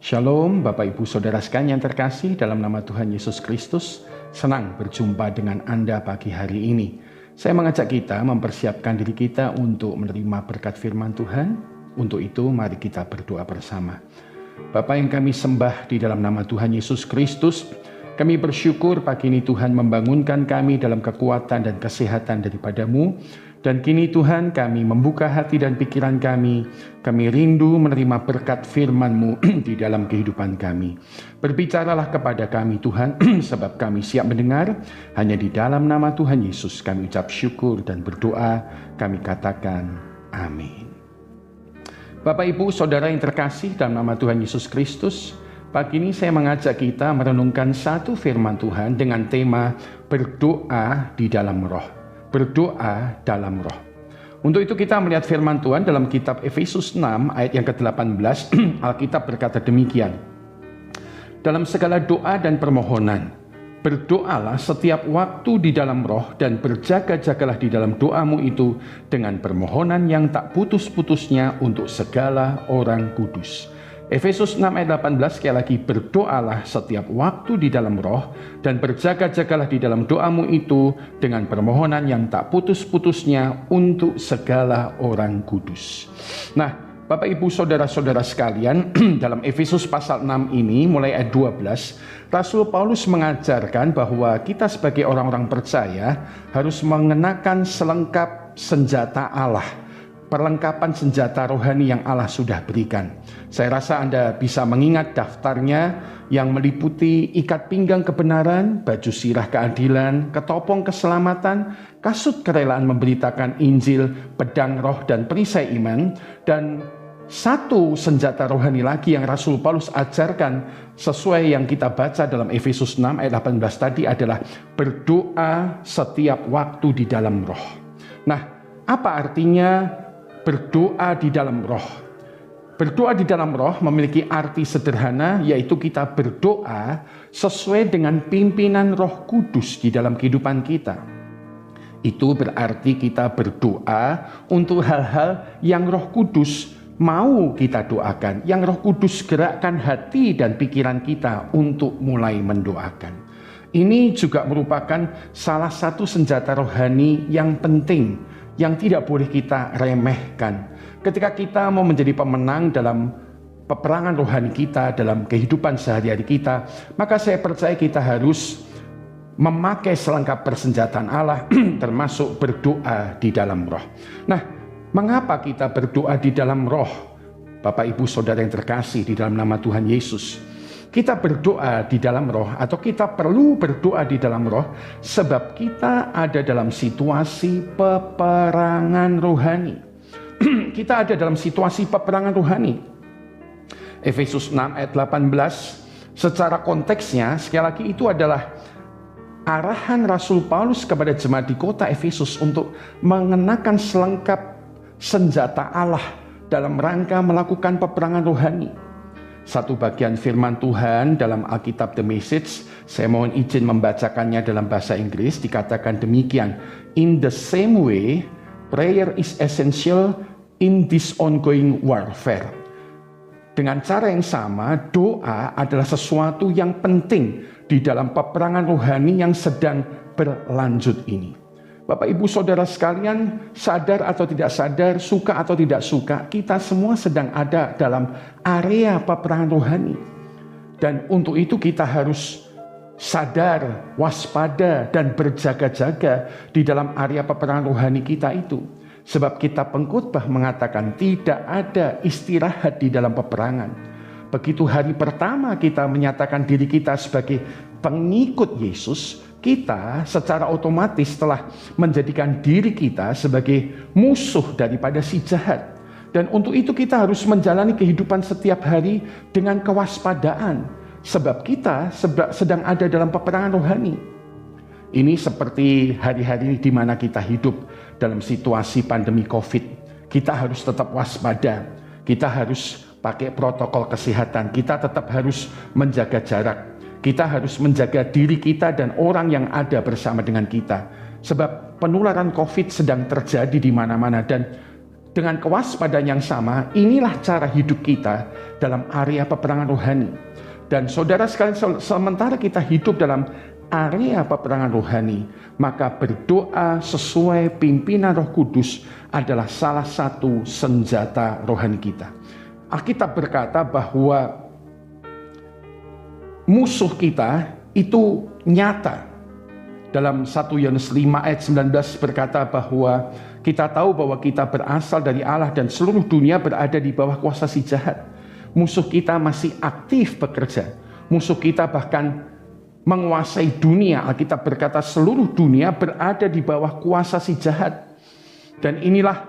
Shalom Bapak Ibu Saudara sekalian yang terkasih dalam nama Tuhan Yesus Kristus. Senang berjumpa dengan Anda pagi hari ini. Saya mengajak kita mempersiapkan diri kita untuk menerima berkat firman Tuhan. Untuk itu mari kita berdoa bersama. Bapa yang kami sembah di dalam nama Tuhan Yesus Kristus, kami bersyukur pagi ini Tuhan membangunkan kami dalam kekuatan dan kesehatan daripada-Mu. Dan kini Tuhan kami membuka hati dan pikiran kami rindu menerima berkat firman-Mu di dalam kehidupan kami. Berbicaralah kepada kami Tuhan, sebab kami siap mendengar. Hanya di dalam nama Tuhan Yesus kami ucap syukur dan berdoa, kami katakan amin. Bapak Ibu Saudara yang terkasih dalam nama Tuhan Yesus Kristus, pagi ini saya mengajak kita merenungkan satu firman Tuhan dengan tema berdoa di dalam roh. Berdoa dalam roh. Untuk itu kita melihat firman Tuhan dalam kitab Efesus 6 ayat yang ke-18. Alkitab berkata demikian. Dalam segala doa dan permohonan, berdoalah setiap waktu di dalam roh dan berjaga-jagalah di dalam doamu itu dengan permohonan yang tak putus-putusnya untuk segala orang kudus. Efesus 6 ayat 18 sekali lagi, berdoalah setiap waktu di dalam roh dan berjaga-jagalah di dalam doamu itu dengan permohonan yang tak putus-putusnya untuk segala orang kudus. Nah, Bapak Ibu Saudara-saudara sekalian, dalam Efesus pasal 6 ini mulai ayat 12, Rasul Paulus mengajarkan bahwa kita sebagai orang-orang percaya harus mengenakan selengkap senjata Allah. Perlengkapan senjata rohani yang Allah sudah berikan. Saya rasa Anda bisa mengingat daftarnya yang meliputi ikat pinggang kebenaran, baju sirah keadilan, ketopong keselamatan, kasut kerelaan memberitakan Injil, pedang roh dan perisai iman, dan satu senjata rohani lagi yang Rasul Paulus ajarkan sesuai yang kita baca dalam Efesus 6 ayat 18 tadi adalah berdoa setiap waktu di dalam roh. Nah, apa artinya berdoa di dalam roh? Berdoa di dalam roh memiliki arti sederhana, yaitu kita berdoa sesuai dengan pimpinan Roh Kudus di dalam kehidupan kita. Itu berarti kita berdoa untuk hal-hal yang Roh Kudus mau kita doakan, yang Roh Kudus gerakkan hati dan pikiran kita untuk mulai mendoakan. Ini juga merupakan salah satu senjata rohani yang penting, yang tidak boleh kita remehkan. Ketika kita mau menjadi pemenang dalam peperangan rohani kita, dalam kehidupan sehari-hari kita, maka saya percaya kita harus memakai selengkap persenjataan Allah, termasuk berdoa di dalam roh. Nah, mengapa kita berdoa di dalam roh? Bapak Ibu Saudara yang terkasih di dalam nama Tuhan Yesus, kita berdoa di dalam roh atau kita perlu berdoa di dalam roh sebab kita ada dalam situasi peperangan rohani. Kita ada dalam situasi peperangan rohani. Efesus 6 ayat 18 secara konteksnya sekali lagi itu adalah arahan Rasul Paulus kepada jemaat di kota Efesus untuk mengenakan selengkap senjata Allah dalam rangka melakukan peperangan rohani. Satu bagian firman Tuhan dalam Alkitab The Message, saya mohon izin membacakannya dalam bahasa Inggris, dikatakan demikian. In the same way, prayer is essential in this ongoing warfare. Dengan cara yang sama, doa adalah sesuatu yang penting di dalam peperangan rohani yang sedang berlanjut ini. Bapak Ibu Saudara sekalian, sadar atau tidak sadar, suka atau tidak suka, kita semua sedang ada dalam area peperangan rohani. Dan untuk itu kita harus sadar, waspada, dan berjaga-jaga di dalam area peperangan rohani kita itu. Sebab kitab Pengkhotbah mengatakan tidak ada istirahat di dalam peperangan. Begitu hari pertama kita menyatakan diri kita sebagai pengikut Yesus, kita secara otomatis telah menjadikan diri kita sebagai musuh daripada si jahat. Dan untuk itu kita harus menjalani kehidupan setiap hari dengan kewaspadaan. Sebab kita sedang ada dalam peperangan rohani. Ini seperti hari-hari di mana kita hidup dalam situasi pandemi COVID. Kita harus tetap waspada. Kita harus pakai protokol kesehatan. Kita tetap harus menjaga jarak. Kita harus menjaga diri kita dan orang yang ada bersama dengan kita. Sebab penularan COVID sedang terjadi di mana-mana dan Dengan kewaspadaan yang sama, inilah cara hidup kita dalam area peperangan rohani. Dan saudara sekalian, sementara kita hidup dalam area peperangan rohani, maka berdoa sesuai pimpinan Roh Kudus adalah salah satu senjata rohani kita. Alkitab berkata bahwa musuh kita itu nyata. Dalam 1 Yohanes 5 ayat 19 berkata bahwa kita tahu bahwa kita berasal dari Allah dan seluruh dunia berada di bawah kuasa si jahat. Musuh kita masih aktif bekerja. Musuh kita bahkan menguasai dunia. Alkitab berkata seluruh dunia berada di bawah kuasa si jahat. Dan inilah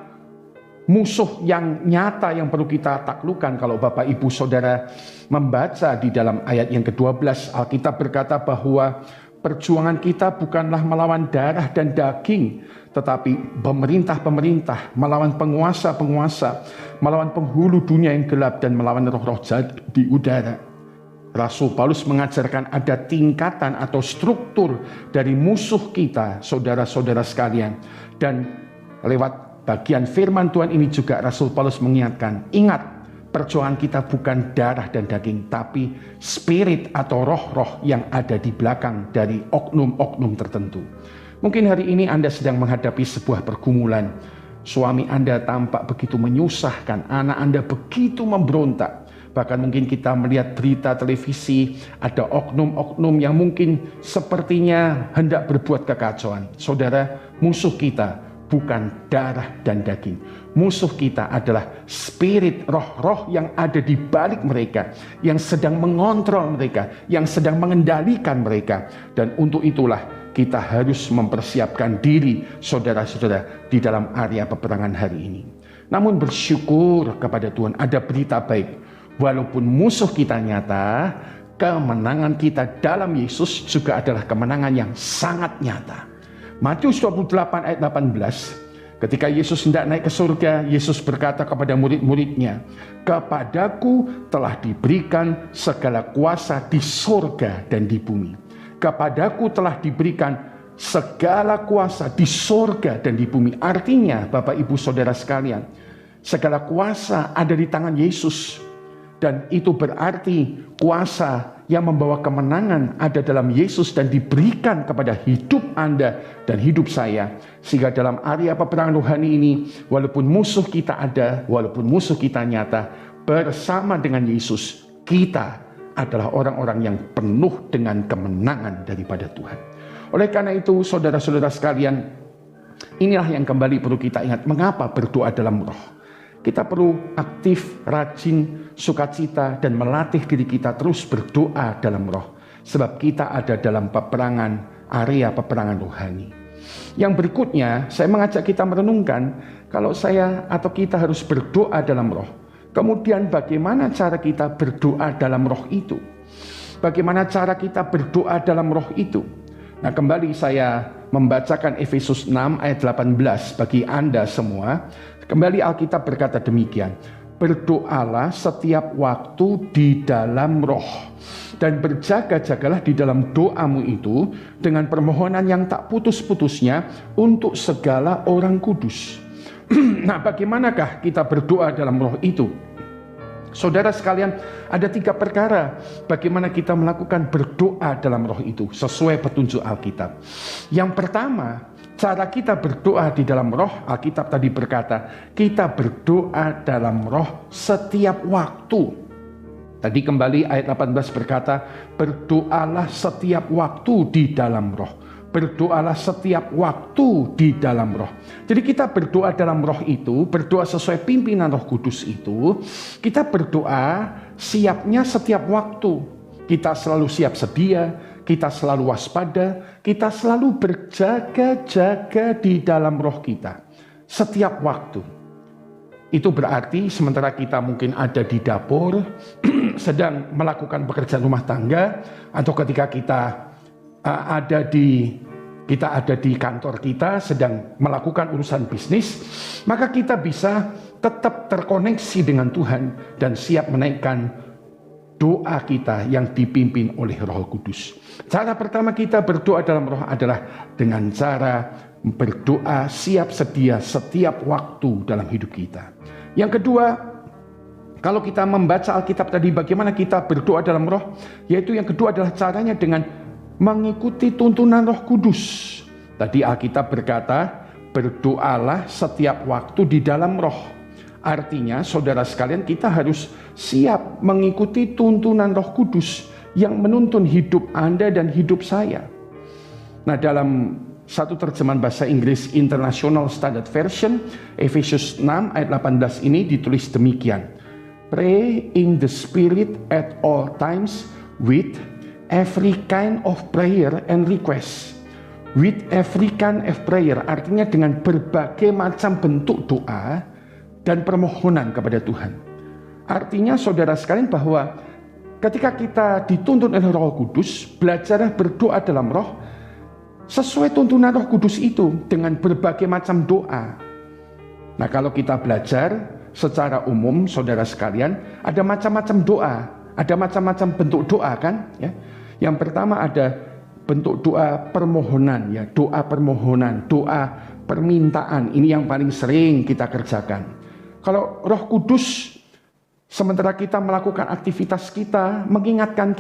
musuh yang nyata yang perlu kita taklukkan. Kalau Bapak Ibu Saudara membaca di dalam ayat yang ke-12, Alkitab berkata bahwa perjuangan kita bukanlah melawan darah dan daging, tetapi pemerintah-pemerintah, melawan penguasa-penguasa, melawan penghulu dunia yang gelap, dan melawan roh-roh jahat di udara. Rasul Paulus mengajarkan ada tingkatan atau struktur dari musuh kita, saudara-saudara sekalian. Dan lewat bagian firman Tuhan ini juga Rasul Paulus mengingatkan, ingat, perjuangan kita bukan darah dan daging, tapi spirit atau roh-roh yang ada di belakang dari oknum-oknum tertentu. Mungkin hari ini Anda sedang menghadapi sebuah pergumulan. Suami Anda tampak begitu menyusahkan, anak Anda begitu memberontak. Bahkan mungkin kita melihat berita televisi, ada oknum-oknum yang mungkin sepertinya hendak berbuat kekacauan. Saudara, musuh kita bukan darah dan daging. Musuh kita adalah spirit, roh-roh yang ada di balik mereka, yang sedang mengontrol mereka, yang sedang mengendalikan mereka. Dan untuk itulah kita harus mempersiapkan diri, saudara-saudara, di dalam area peperangan hari ini. Namun bersyukur kepada Tuhan, ada berita baik. Walaupun musuh kita nyata, kemenangan kita dalam Yesus juga adalah kemenangan yang sangat nyata. Matius 28 ayat 18, ketika Yesus hendak naik ke surga, Yesus berkata kepada murid-muridnya, "Kepadaku telah diberikan segala kuasa di surga dan di bumi." Kepadaku telah diberikan segala kuasa di surga dan di bumi. Artinya, Bapak Ibu Saudara sekalian, segala kuasa ada di tangan Yesus. Dan itu berarti kuasa yang membawa kemenangan ada dalam Yesus dan diberikan kepada hidup Anda dan hidup saya. Sehingga dalam area peperangan rohani ini, walaupun musuh kita ada, walaupun musuh kita nyata, bersama dengan Yesus, kita adalah orang-orang yang penuh dengan kemenangan daripada Tuhan. Oleh karena itu, saudara-saudara sekalian, inilah yang kembali perlu kita ingat. Mengapa berdoa dalam roh? Kita perlu aktif, rajin, sukacita, dan melatih diri kita terus berdoa dalam roh. Sebab kita ada dalam peperangan, area peperangan rohani. Yang berikutnya, saya mengajak kita merenungkan, kalau saya atau kita harus berdoa dalam roh. Kemudian bagaimana cara kita berdoa dalam roh itu? Bagaimana cara kita berdoa dalam roh itu? Nah, kembali saya membacakan Efesus 6 ayat 18 bagi Anda semua. Kembali Alkitab berkata demikian, "Berdoalah setiap waktu di dalam roh, dan berjaga-jagalah di dalam doamu itu dengan permohonan yang tak putus-putusnya untuk segala orang kudus." Nah, bagaimanakah kita berdoa dalam roh itu? Saudara sekalian, ada 3 perkara bagaimana kita melakukan berdoa dalam roh itu sesuai petunjuk Alkitab. Yang pertama, cara kita berdoa di dalam roh, Alkitab tadi berkata, kita berdoa dalam roh setiap waktu. Tadi kembali ayat 18 berkata, berdoalah setiap waktu di dalam roh. Berdoalah setiap waktu di dalam roh. Jadi kita berdoa dalam roh itu, berdoa sesuai pimpinan Roh Kudus itu, kita berdoa siapnya setiap waktu. Kita selalu siap sedia, kita selalu waspada, kita selalu berjaga-jaga di dalam roh kita setiap waktu. Itu berarti sementara kita mungkin ada di dapur, sedang melakukan pekerjaan rumah tangga, atau ketika kita ada di kantor kita sedang melakukan urusan bisnis, maka kita bisa tetap terkoneksi dengan Tuhan dan siap menaikkan doa kita yang dipimpin oleh Roh Kudus. Cara pertama kita berdoa dalam Roh adalah dengan cara berdoa siap sedia setiap waktu dalam hidup kita. Yang kedua, kalau kita membaca Alkitab tadi bagaimana kita berdoa dalam Roh, yaitu yang kedua adalah caranya dengan mengikuti tuntunan Roh Kudus. Tadi Alkitab berkata, berdoalah setiap waktu di dalam Roh. Artinya, saudara sekalian, kita harus siap mengikuti tuntunan Roh Kudus yang menuntun hidup Anda dan hidup saya. Nah, dalam satu terjemahan bahasa Inggris International Standard Version, Efesus 6 ayat 18 ini ditulis demikian. Pray in the Spirit at all times with every kind of prayer and request. With every kind of prayer artinya dengan berbagai macam bentuk doa dan permohonan kepada Tuhan. Artinya saudara sekalian bahwa ketika kita dituntun oleh Roh Kudus, belajarlah berdoa dalam Roh sesuai tuntunan Roh Kudus itu dengan berbagai macam doa. Nah, kalau kita belajar secara umum saudara sekalian, ada macam-macam doa, ada macam-macam bentuk doa kan, ya. Yang pertama ada bentuk doa permohonan, ya, doa permohonan, doa permintaan. Ini yang paling sering kita kerjakan. Kalau Roh Kudus sementara kita melakukan aktivitas kita, mengingatkan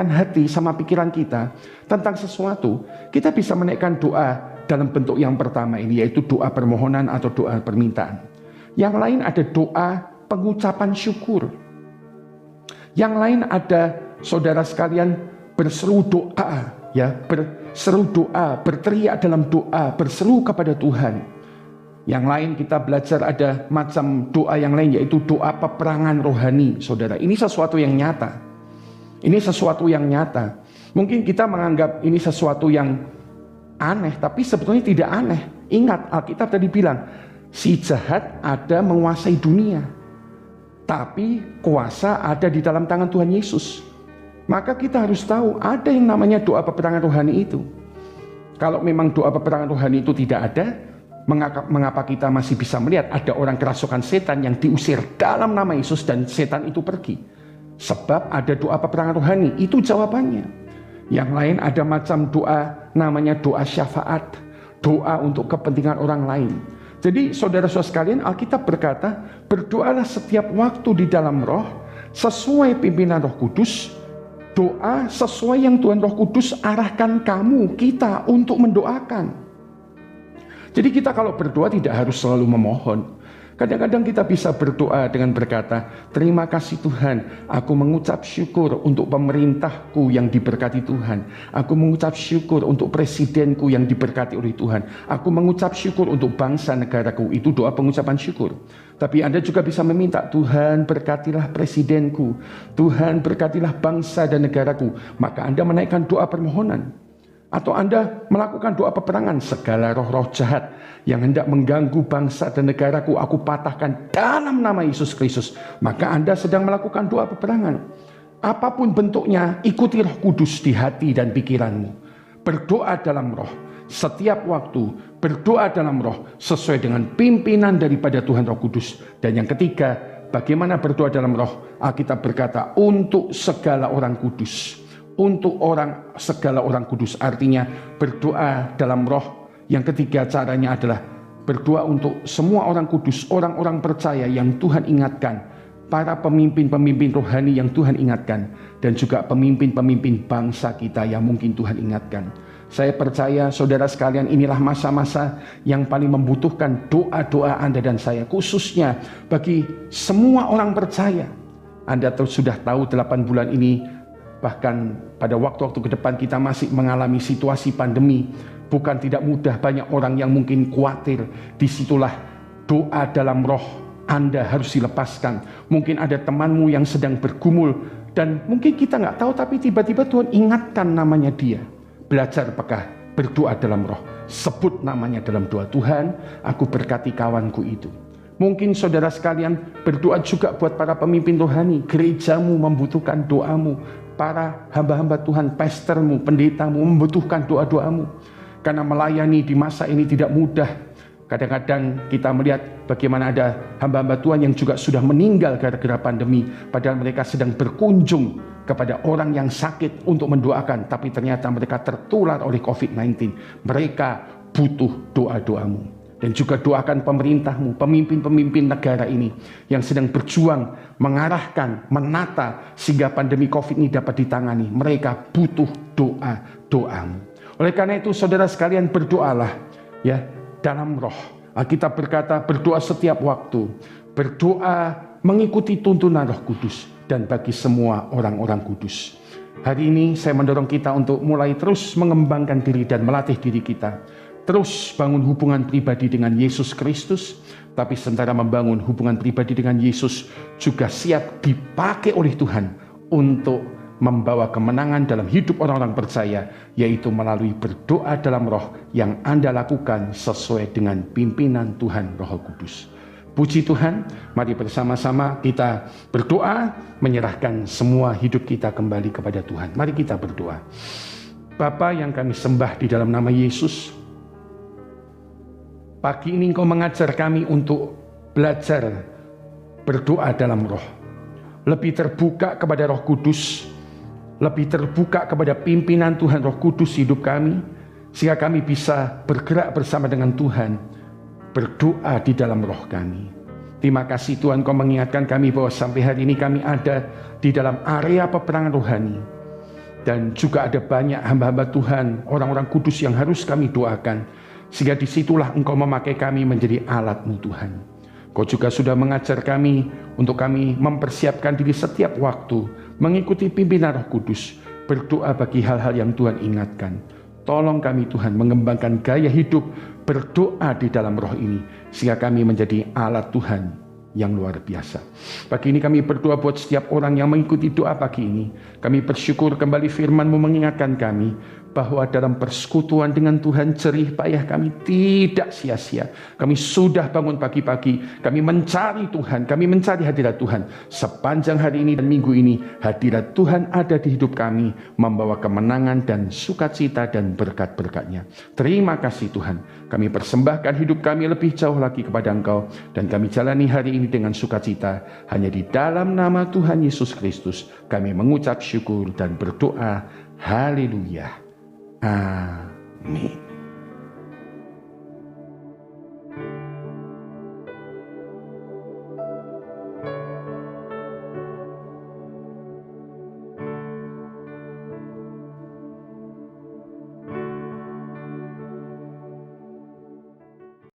hati sama pikiran kita tentang sesuatu, kita bisa menaikkan doa dalam bentuk yang pertama ini, yaitu doa permohonan atau doa permintaan. Yang lain ada doa pengucapan syukur. Yang lain ada saudara sekalian berseru doa, ya, berseru doa, berteriak dalam doa, berseru kepada Tuhan. Yang lain kita belajar ada macam doa yang lain, yaitu doa peperangan rohani, saudara. Ini sesuatu yang nyata. Ini sesuatu yang nyata. Mungkin kita menganggap ini sesuatu yang aneh, tapi sebetulnya tidak aneh. Ingat, Alkitab tadi bilang, si jahat ada menguasai dunia, tapi kuasa ada di dalam tangan Tuhan Yesus. Maka kita harus tahu ada yang namanya doa peperangan rohani itu. Kalau memang doa peperangan rohani itu tidak ada, mengapa kita masih bisa melihat ada orang kerasukan setan yang diusir dalam nama Yesus dan setan itu pergi? Sebab ada doa peperangan rohani, itu jawabannya. Yang lain ada macam doa namanya doa syafaat, doa untuk kepentingan orang lain. Jadi saudara-saudara sekalian, Alkitab berkata, berdoalah setiap waktu di dalam Roh sesuai pimpinan Roh Kudus. Doa sesuai yang Tuhan Roh Kudus arahkan kita untuk mendoakan. Jadi kita kalau berdoa tidak harus selalu memohon. Kadang-kadang kita bisa berdoa dengan berkata, terima kasih Tuhan, aku mengucap syukur untuk pemerintahku yang diberkati Tuhan. Aku mengucap syukur untuk presidenku yang diberkati oleh Tuhan. Aku mengucap syukur untuk bangsa negaraku. Itu doa pengucapan syukur. Tapi Anda juga bisa meminta, Tuhan berkatilah presidenku, Tuhan berkatilah bangsa dan negaraku. Maka Anda menaikkan doa permohonan. Atau Anda melakukan doa peperangan, segala roh-roh jahat yang hendak mengganggu bangsa dan negaraku, aku patahkan dalam nama Yesus Kristus. Maka Anda sedang melakukan doa peperangan. Apapun bentuknya, ikuti Roh Kudus di hati dan pikiranmu. Berdoa dalam Roh setiap waktu, berdoa dalam Roh sesuai dengan pimpinan daripada Tuhan Roh Kudus. Dan yang ketiga, bagaimana berdoa dalam Roh? Alkitab berkata, untuk segala orang kudus. Untuk segala orang kudus, artinya berdoa dalam Roh. Yang ketiga caranya adalah berdoa untuk semua orang kudus, orang-orang percaya yang Tuhan ingatkan, para pemimpin-pemimpin rohani yang Tuhan ingatkan, dan juga pemimpin-pemimpin bangsa kita yang mungkin Tuhan ingatkan. Saya percaya saudara sekalian, inilah masa-masa yang paling membutuhkan doa-doa Anda dan saya, khususnya bagi semua orang percaya. Anda sudah tahu 8 bulan ini, bahkan pada waktu-waktu ke depan kita masih mengalami situasi pandemi. Bukan tidak mudah, banyak orang yang mungkin khawatir. Disitulah doa dalam Roh Anda harus dilepaskan. Mungkin ada temanmu yang sedang bergumul, dan mungkin kita nggak tahu, tapi tiba-tiba Tuhan ingatkan namanya dia. Belajar pekah, berdoa dalam Roh. Sebut namanya dalam doa, Tuhan, aku berkati kawanku itu. Mungkin saudara sekalian berdoa juga buat para pemimpin rohani. Gerejamu membutuhkan doamu. Para hamba-hamba Tuhan, pastormu, pendetamu membutuhkan doa-doamu. Karena melayani di masa ini tidak mudah. Kadang-kadang kita melihat bagaimana ada hamba-hamba Tuhan yang juga sudah meninggal gara-gara pandemi, padahal mereka sedang berkunjung kepada orang yang sakit untuk mendoakan, tapi ternyata mereka tertular oleh COVID-19. Mereka butuh doa-doamu. Dan juga doakan pemerintahmu, pemimpin-pemimpin negara ini yang sedang berjuang mengarahkan, menata sehingga pandemi COVID ini dapat ditangani. Mereka butuh doa-doamu. Oleh karena itu saudara sekalian, berdoalah ya dalam roh. Alkitab berkata berdoa setiap waktu. Berdoa mengikuti tuntunan Roh Kudus dan bagi semua orang-orang kudus. Hari ini saya mendorong kita untuk mulai terus mengembangkan diri dan melatih diri kita. Terus bangun hubungan pribadi dengan Yesus Kristus, tapi sementara membangun hubungan pribadi dengan Yesus juga siap dipakai oleh Tuhan untuk membawa kemenangan dalam hidup orang-orang percaya, yaitu melalui berdoa dalam roh yang Anda lakukan sesuai dengan pimpinan Tuhan Roh Kudus. Puji Tuhan, mari bersama-sama kita berdoa, menyerahkan semua hidup kita kembali kepada Tuhan. Mari kita berdoa. Bapa yang kami sembah di dalam nama Yesus, pagi ini Engkau mengajar kami untuk belajar berdoa dalam roh. Lebih terbuka kepada Roh Kudus, lebih terbuka kepada pimpinan Tuhan Roh Kudus hidup kami, sehingga kami bisa bergerak bersama dengan Tuhan, berdoa di dalam roh kami. Terima kasih Tuhan, Kau mengingatkan kami bahwa sampai hari ini kami ada di dalam area peperangan rohani. Dan juga ada banyak hamba-hamba Tuhan, orang-orang kudus yang harus kami doakan. Sehingga disitulah Engkau memakai kami menjadi alat-Mu Tuhan. Kau juga sudah mengajar kami untuk kami mempersiapkan diri setiap waktu, mengikuti pimpinan Roh Kudus, berdoa bagi hal-hal yang Tuhan ingatkan. Tolong kami Tuhan mengembangkan gaya hidup berdoa di dalam roh ini, sehingga kami menjadi alat Tuhan yang luar biasa. Pagi ini kami berdoa buat setiap orang yang mengikuti doa pagi ini. Kami bersyukur kembali firman-Mu mengingatkan kami bahwa dalam persekutuan dengan Tuhan jerih payah kami tidak sia-sia. Kami sudah bangun pagi-pagi, kami mencari Tuhan, kami mencari hadirat Tuhan. Sepanjang hari ini dan minggu ini, hadirat Tuhan ada di hidup kami, membawa kemenangan dan sukacita dan berkat-berkat-Nya. Terima kasih Tuhan, kami persembahkan hidup kami lebih jauh lagi kepada Engkau, dan kami jalani hari ini dengan sukacita. Hanya di dalam nama Tuhan Yesus Kristus kami mengucap syukur dan berdoa. Haleluya. Amin.